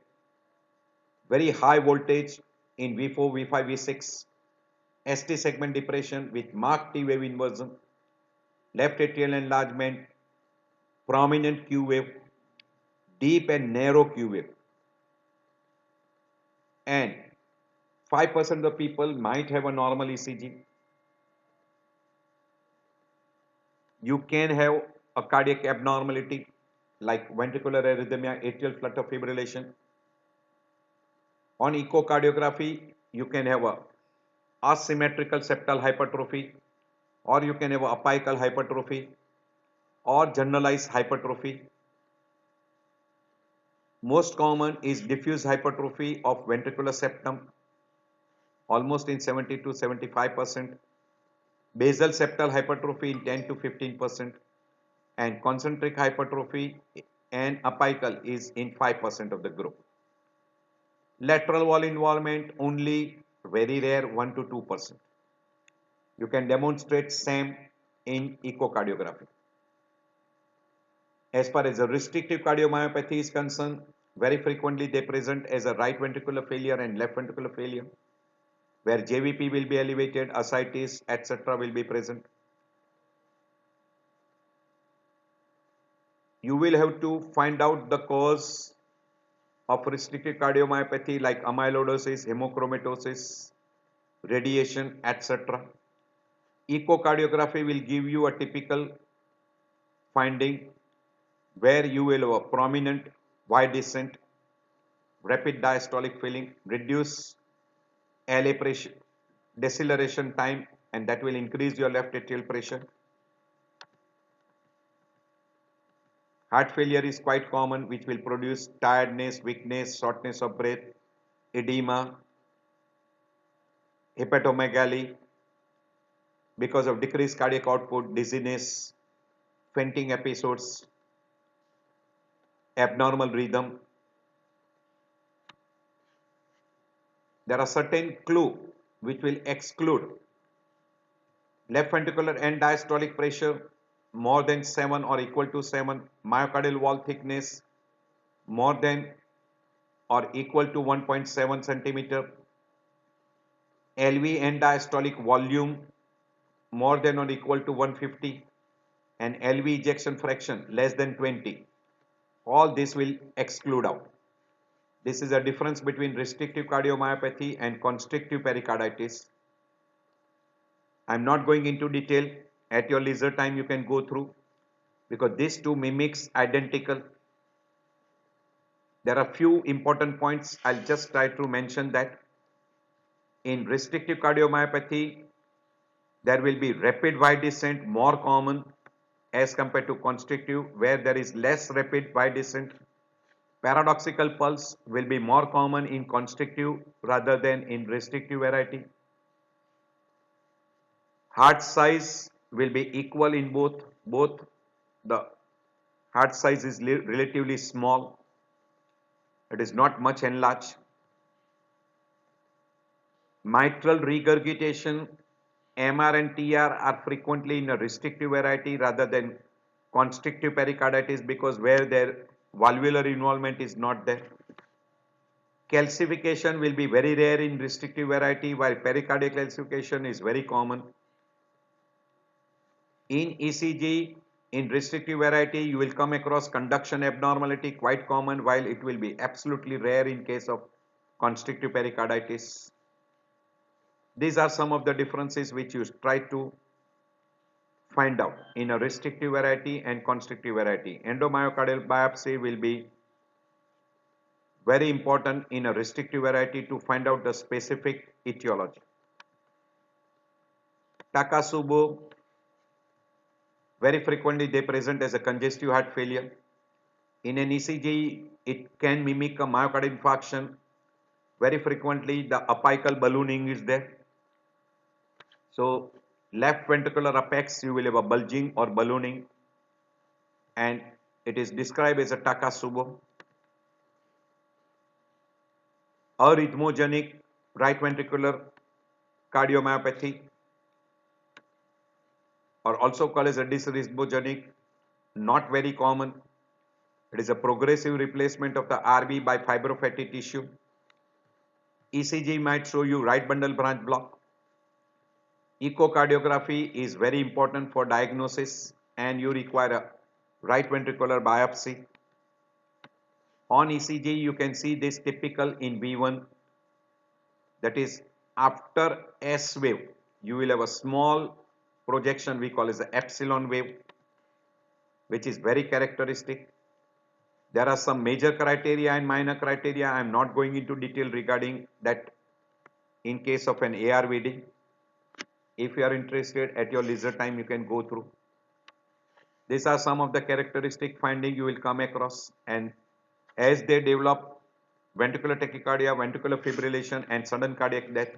very high voltage in V4, V5, V6, ST segment depression with marked T wave inversion, left atrial enlargement, prominent Q wave, deep and narrow Q wave. And 5% of the people might have a normal ECG. You can have a cardiac abnormality like ventricular arrhythmia, atrial flutter fibrillation. On echocardiography, you can have a asymmetrical septal hypertrophy, or you can have a apical hypertrophy or generalized hypertrophy. Most common is diffuse hypertrophy of ventricular septum, almost in 70 to 75%, basal septal hypertrophy in 10 to 15%, and concentric hypertrophy and apical is in 5% of the group. Lateral wall involvement only very rare, 1 to 2%. You can demonstrate SAM in echocardiography. As far as the restrictive cardiomyopathy is concerned, very frequently they present as a right ventricular failure and left ventricular failure, where JVP will be elevated, ascites, etc. will be present. You will have to find out the cause of restrictive cardiomyopathy like amyloidosis, hemochromatosis, radiation, etc. Echocardiography will give you a typical finding where you will have a prominent Y descent, rapid diastolic filling, reduce LA pressure, deceleration time, and that will increase your left atrial pressure. Heart failure is quite common, which will produce tiredness, weakness, shortness of breath, edema, hepatomegaly, because of decreased cardiac output, dizziness, fainting episodes, abnormal rhythm. There are certain clues which will exclude left ventricular end diastolic pressure more than 7 or equal to 7, myocardial wall thickness more than or equal to 1.7 centimeter, LV end diastolic volume more than or equal to 150, and LV ejection fraction less than 20. All this will exclude out. This is a difference between restrictive cardiomyopathy and constrictive pericarditis. I am not going into detail. At your leisure time you can go through, because these two mimics identical. There are few important points. I'll just try to mention that. In restrictive cardiomyopathy, there will be rapid wide descent more common as compared to constrictive, where there is less rapid wide descent. Paradoxical pulse will be more common in constrictive rather than in restrictive variety. Heart size will be equal in both. Both the heart size is relatively small. It is not much enlarged. Mitral regurgitation, MR and TR are frequently in a restrictive variety rather than constrictive pericarditis, because where their valvular involvement is not there. Calcification will be very rare in restrictive variety, while pericardial calcification is very common. In ECG, in restrictive variety, you will come across conduction abnormality, quite common, while it will be absolutely rare in case of constrictive pericarditis. These are some of the differences which you try to find out in a restrictive variety and constrictive variety. Endomyocardial biopsy will be very important in a restrictive variety to find out the specific etiology. Takotsubo, very frequently they present as a congestive heart failure. In an ECG, it can mimic a myocardial infarction. Very frequently the apical ballooning is there. So left ventricular apex, you will have a bulging or ballooning, and it is described as a Takotsubo. Arrhythmogenic right ventricular cardiomyopathy, or also called as a dysrhythmogenic, not very common. It is a progressive replacement of the RB by fibrofatty tissue. ECG might show you right bundle branch block. Echocardiography is very important for diagnosis, and you require a right ventricular biopsy. On ECG, you can see this typical in V1, that is after S wave, you will have a small projection we call as the epsilon wave, which is very characteristic. There are some major criteria and minor criteria. I am not going into detail regarding that in case of an ARVD. If you are interested, at your leisure time you can go through. These are some of the characteristic findings you will come across, and as they develop, ventricular tachycardia, ventricular fibrillation and sudden cardiac death,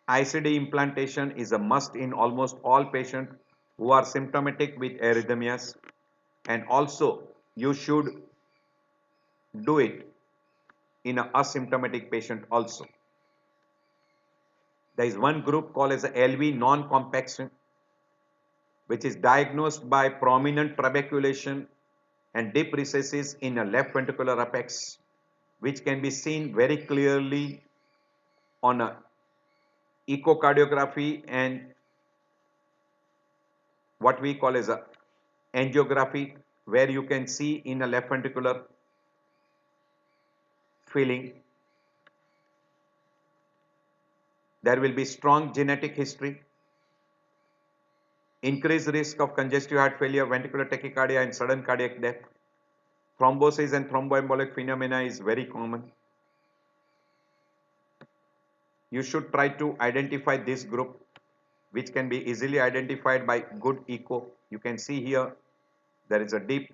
ICD implantation is a must in almost all patients who are symptomatic with arrhythmias, and also you should do it in an asymptomatic patient also. There is one group called as LV non-compaction, which is diagnosed by prominent trabeculation and deep recesses in a left ventricular apex, which can be seen very clearly on a echocardiography and what we call as a angiography, where you can see in a left ventricular filling. There will be strong genetic history, increased risk of congestive heart failure, ventricular tachycardia and sudden cardiac death. Thrombosis and thromboembolic phenomena is very common. You should try to identify this group, which can be easily identified by good echo. You can see here there is a deep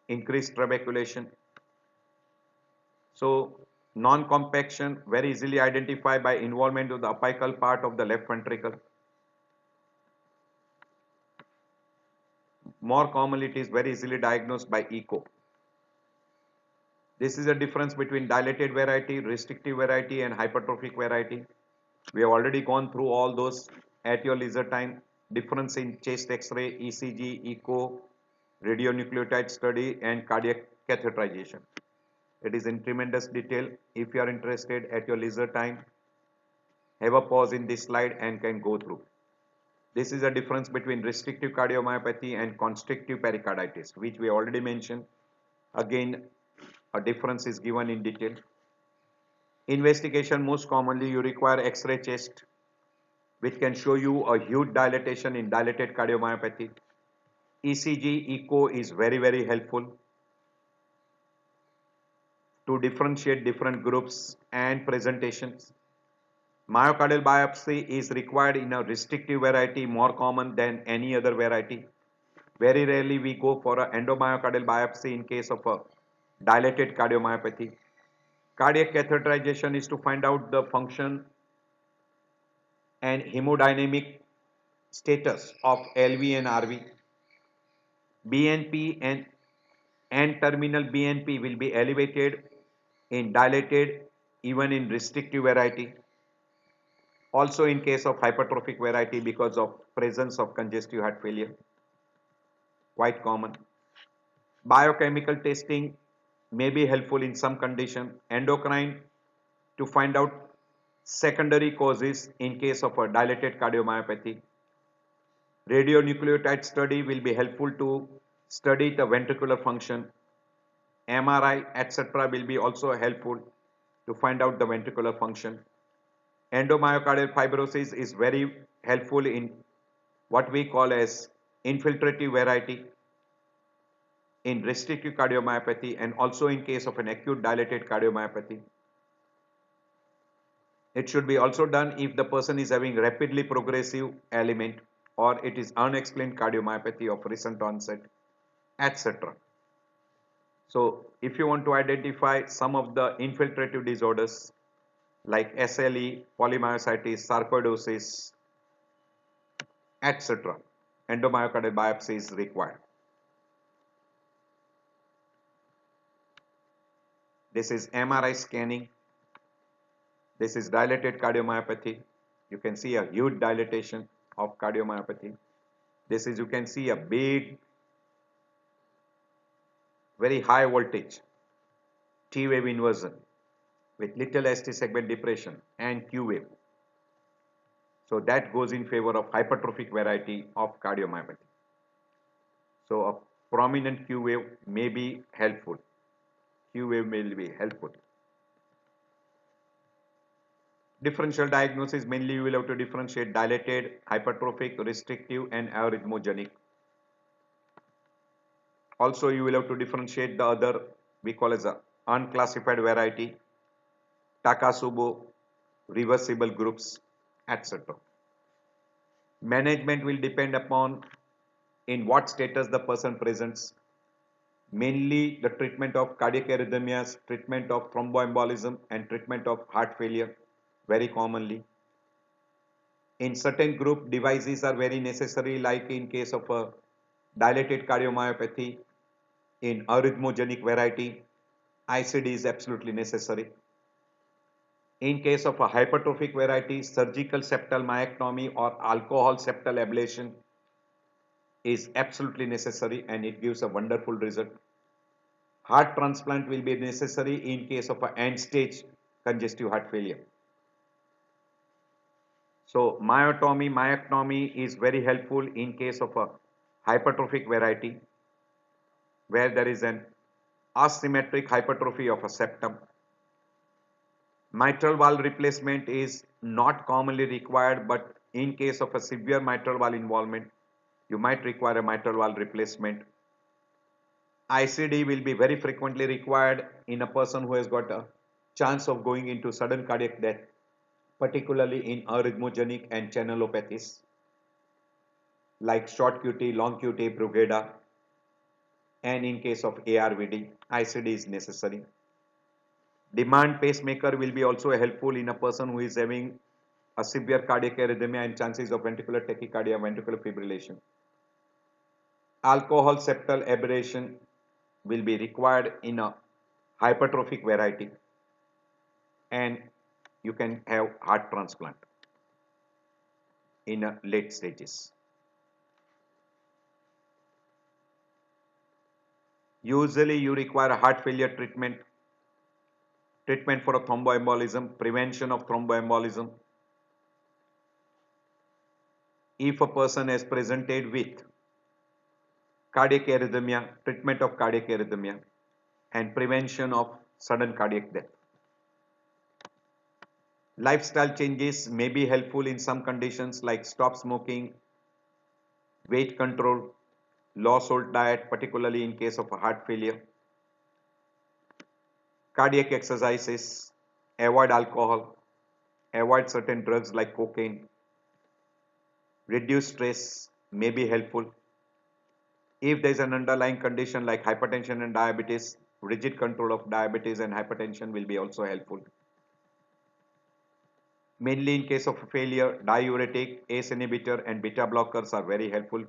increased trabeculation. So non-compaction very easily identified by involvement of the apical part of the left ventricle. More commonly, it is very easily diagnosed by echo. This is a difference between dilated variety, restrictive variety and hypertrophic variety. We have already gone through all those at your leisure time. Difference in chest X-ray, ECG, echo, radionucleotide study and cardiac catheterization. It is in tremendous detail. If you are interested, at your leisure time, have a pause in this slide and can go through. This is a difference between restrictive cardiomyopathy and constrictive pericarditis, which we already mentioned. Again, a difference is given in detail. Investigation, most commonly you require X-ray chest, which can show you a huge dilatation in dilated cardiomyopathy. ECG, echo is very helpful to differentiate different groups and presentations. Myocardial biopsy is required in a restrictive variety, more common than any other variety. Very rarely we go for an endomyocardial biopsy in case of a dilated cardiomyopathy. Cardiac catheterization is to find out the function and hemodynamic status of LV and RV. BNP and terminal BNP will be elevated in dilated, even in restrictive variety. Also in case of hypertrophic variety because of presence of congestive heart failure, quite common. Biochemical testing may be helpful in some condition. Endocrine to find out secondary causes in case of a dilated cardiomyopathy. Radionucleotide study will be helpful to study the ventricular function. MRI, etc. will be also helpful to find out the ventricular function. Endomyocardial fibrosis is very helpful in what we call as infiltrative variety in restrictive cardiomyopathy and also in case of an acute dilated cardiomyopathy. It should be also done if the person is having rapidly progressive element or it is unexplained cardiomyopathy of recent onset, etc. So if you want to identify some of the infiltrative disorders like SLE, polymyositis, sarcoidosis, etc., endomyocardial biopsy is required. This is MRI scanning. This is dilated cardiomyopathy. You can see a huge dilatation of cardiomyopathy. This is, you can see a big, very high voltage T wave inversion with little ST segment depression and Q wave. So that goes in favor of hypertrophic variety of cardiomyopathy. So a prominent Q wave may be helpful. Q wave may be helpful. Differential diagnosis, mainly you will have to differentiate dilated, hypertrophic, restrictive and arrhythmogenic. Also you will have to differentiate the other we call as a unclassified variety, Takasubo, reversible groups, etc. Management will depend upon in what status the person presents. Mainly the treatment of cardiac arrhythmias, treatment of thromboembolism and treatment of heart failure very commonly. In certain group, devices are very necessary, like in case of a dilated cardiomyopathy, in arrhythmogenic variety, ICD is absolutely necessary. In case of a hypertrophic variety, surgical septal myectomy or alcohol septal ablation is absolutely necessary and it gives a wonderful result. Heart transplant will be necessary in case of a end stage congestive heart failure. So myectomy is very helpful in case of a hypertrophic variety where there is an asymmetric hypertrophy of a septum. Mitral valve replacement is not commonly required, but in case of a severe mitral valve involvement, you might require a mitral valve replacement. ICD will be very frequently required in a person who has got a chance of going into sudden cardiac death, particularly in arrhythmogenic and channelopathies like short QT, long QT, Brugada, and in case of ARVD, ICD is necessary. Demand pacemaker will be also helpful in a person who is having a severe cardiac arrhythmia and chances of ventricular tachycardia, ventricular fibrillation. Alcohol septal aberration will be required in a hypertrophic variety and you can have heart transplant in a late stages. Usually you require a heart failure treatment for a thromboembolism, prevention of thromboembolism. If a person has presented with cardiac arrhythmia, treatment of cardiac arrhythmia and prevention of sudden cardiac death. Lifestyle changes may be helpful in some conditions like stop smoking, weight control, low salt diet, particularly in case of a heart failure. Cardiac exercises, avoid alcohol, avoid certain drugs like cocaine. Reduce stress may be helpful. If there is an underlying condition like hypertension and diabetes, rigid control of diabetes and hypertension will be also helpful. Mainly in case of failure, diuretic, ACE inhibitor and beta blockers are very helpful.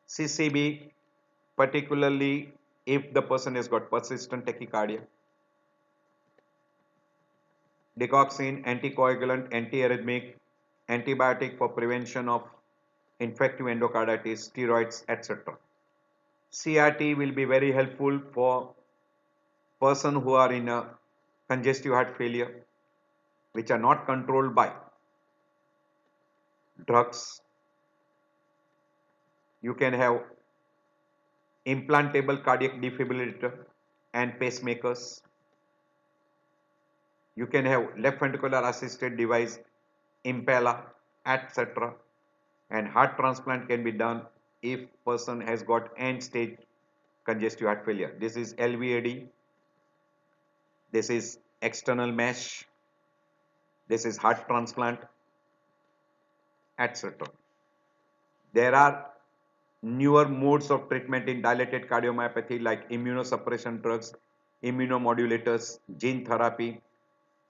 CCB, particularly if the person has got persistent tachycardia. Digoxin, anticoagulant, antiarrhythmic, antibiotic for prevention of infective endocarditis, steroids, etc. CRT will be very helpful for person who are in a congestive heart failure which are not controlled by drugs. You can have implantable cardiac defibrillator and pacemakers. You can have left ventricular assisted device, Impella, etc. And heart transplant can be done if person has got end stage congestive heart failure. This is LVAD. This is external mesh. This is heart transplant, etc. There are newer modes of treatment in dilated cardiomyopathy like immunosuppression drugs, immunomodulators, gene therapy,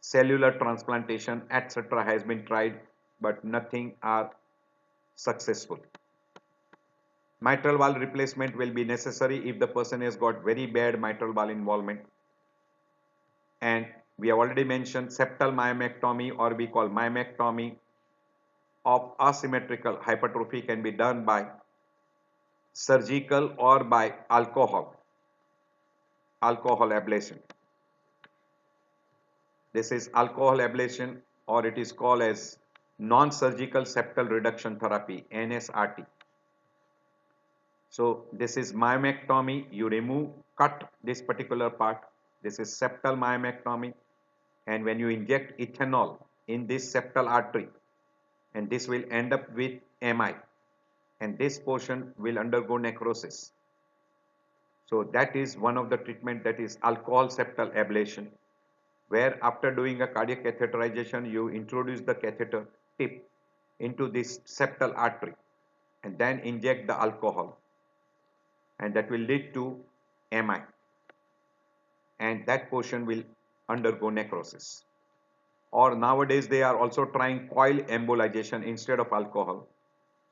cellular transplantation, etc. has been tried, but nothing are successful. Mitral valve replacement will be necessary if the person has got very bad mitral valve involvement. And we have already mentioned septal myomectomy, or we call myomectomy of asymmetrical hypertrophy, can be done by surgical or by alcohol ablation. This is alcohol ablation, or it is called as non-surgical septal reduction therapy, NSRT. So this is myomectomy. You cut this particular part. This is septal myomectomy, and when you inject ethanol in this septal artery, and this will end up with MI, and this portion will undergo necrosis. So that is one of the treatment, that is alcohol septal ablation, where after doing a cardiac catheterization, you introduce the catheter tip into this septal artery and then inject the alcohol, and that will lead to MI, and that portion will undergo necrosis. Or nowadays they are also trying coil embolization instead of alcohol.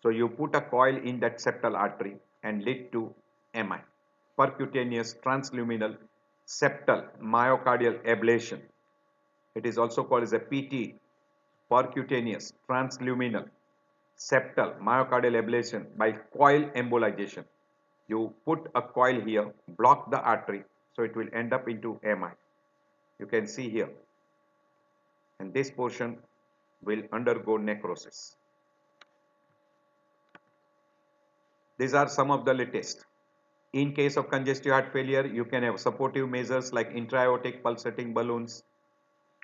So you put a coil in that septal artery and lead to MI, percutaneous transluminal septal myocardial ablation. It is also called as a PT, percutaneous transluminal septal myocardial ablation by coil embolization. You put a coil here, block the artery, so it will end up into MI. You can see here, and this portion will undergo necrosis. These are some of the latest. In case of congestive heart failure, you can have supportive measures like intra-aortic pulsating balloons,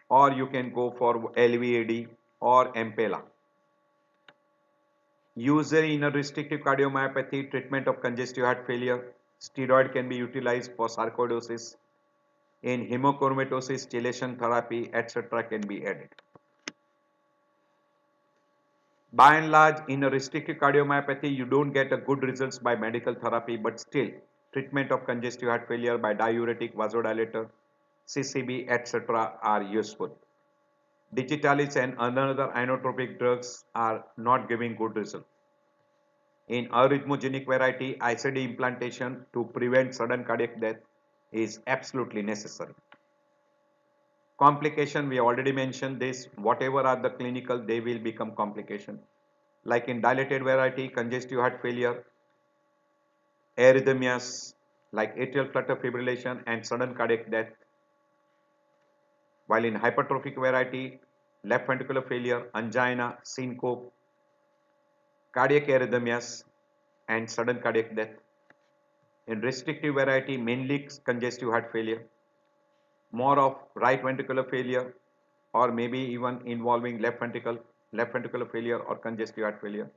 or you can go for LVAD or Impella. Usually in a restrictive cardiomyopathy treatment of congestive heart failure, steroid can be utilized for sarcoidosis. In hemochromatosis, chelation therapy, etc. can be added. By and large, in a restrictive cardiomyopathy, you don't get a good results by medical therapy, but still, treatment of congestive heart failure by diuretic, vasodilator, CCB, etc. are useful. Digitalis and another inotropic drugs are not giving good result. In arrhythmogenic variety, ICD implantation to prevent sudden cardiac death is absolutely necessary. Complication, we already mentioned this. Whatever are the clinical, they will become complication. Like in dilated variety, congestive heart failure, arrhythmias like atrial flutter fibrillation and sudden cardiac death. While in hypertrophic variety, left ventricular failure, angina, syncope, cardiac arrhythmias and sudden cardiac death. In restrictive variety, mainly congestive heart failure, more of right ventricular failure, or maybe even involving left ventricular failure or congestive heart failure.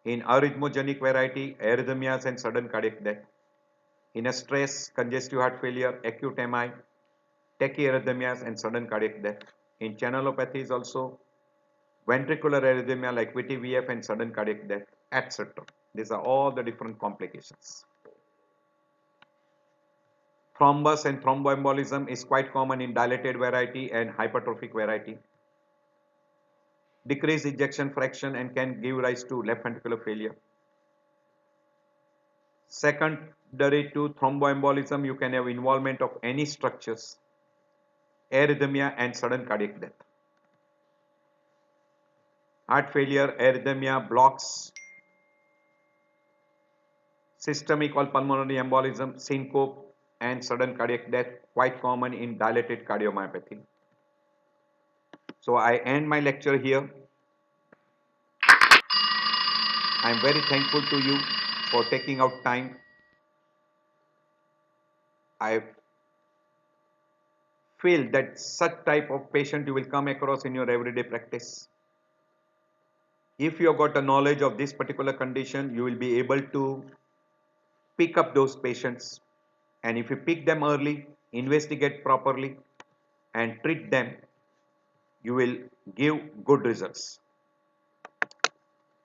In arrhythmogenic variety, arrhythmias and sudden cardiac death. In a stress, congestive heart failure, acute MI, tachyarrhythmias and sudden cardiac death. in channelopathies also, ventricular arrhythmia like VTVF and sudden cardiac death, etc. These are all the different complications. Thrombus and thromboembolism is quite common in dilated variety and hypertrophic variety. Decreased ejection fraction and can give rise to left ventricular failure. Secondary to thromboembolism, you can have involvement of any structures, arrhythmia and sudden cardiac death. Heart failure, arrhythmia, blocks, systemic or pulmonary embolism, syncope and sudden cardiac death, quite common in dilated cardiomyopathy. So I end my lecture here. I am very thankful to you for taking out time. I feel that such type of patient you will come across in your everyday practice. If you have got a knowledge of this particular condition, you will be able to pick up those patients, and if you pick them early, investigate properly and treat them, you will give good results.